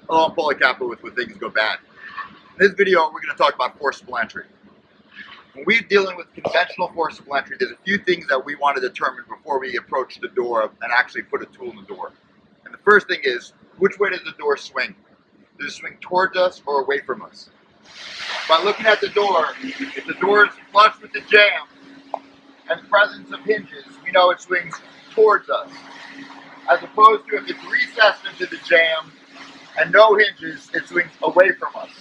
Hello, I'm Paulie Capo with When Things Go Bad. In this video, we're going to talk about forcible entry. When we're dealing with conventional forcible entry, there's a few things that we want to determine before we approach the door and actually put a tool in the door. And the first thing is, which way does the door swing? Does it swing towards us or away from us? By looking at the door, if the door is flush with the jamb and presence of hinges, we know it swings towards us. As opposed to if it's recessed into the jamb and no hinges, it swings away from us.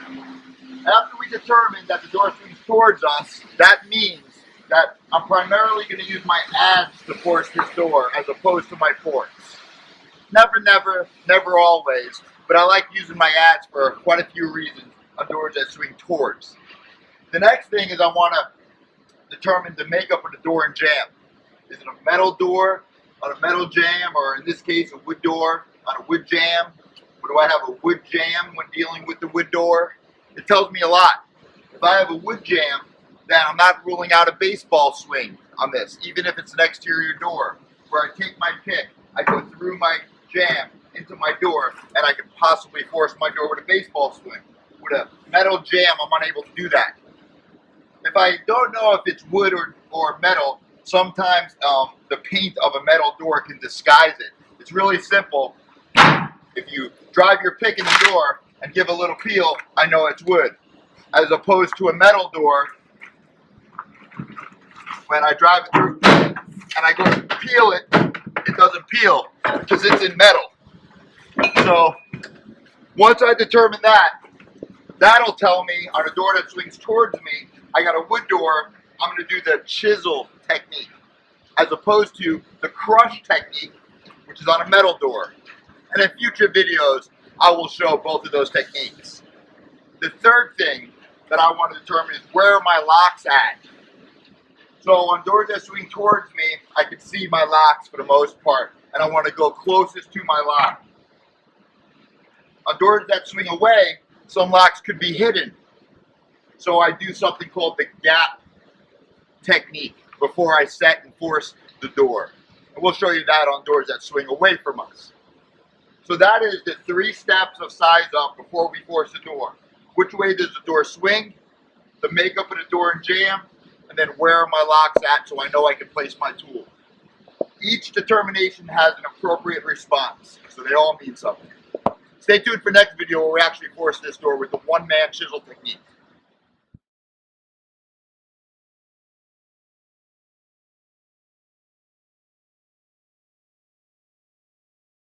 After we determine that the door swings towards us, that means that I'm primarily going to use my adze to force this door as opposed to my forks. Never always, but I like using my adze for quite a few reasons on doors that swing towards. The next thing is I want to determine the makeup of the door and jamb. Is it a metal door on a metal jamb, or in this case a wood door on a wood jamb? Or do I have a wood jamb when dealing with the wood door? It tells me a lot. If I have a wood jamb, then I'm not ruling out a baseball swing on this, even if it's an exterior door, where I take my pick, I go through my jamb into my door, and I can possibly force my door with a baseball swing. With a metal jamb, I'm unable to do that. If I don't know if it's wood or metal, sometimes the paint of a metal door can disguise it. It's really simple. If you drive your pick in the door and give a little peel, I know it's wood. As opposed to a metal door, when I drive it through and I go to peel it, it doesn't peel because it's in metal. So once I determine that, that'll tell me on a door that swings towards me, I got a wood door, I'm going to do the chisel technique, as opposed to the crush technique, which is on a metal door. And in future videos, I will show both of those techniques. The third thing that I want to determine is where are my locks at. So on doors that swing towards me, I can see my locks for the most part, and I want to go closest to my lock. On doors that swing away, some locks could be hidden. So I do something called the gap technique before I set and force the door. And we'll show you that on doors that swing away from us. So that is the 3 steps of size up before we force the door. Which way does the door swing, the makeup of the door and jamb, and then where are my locks at so I know I can place my tool. Each determination has an appropriate response, so they all mean something. Stay tuned for next video where we actually force this door with the one-man chisel technique.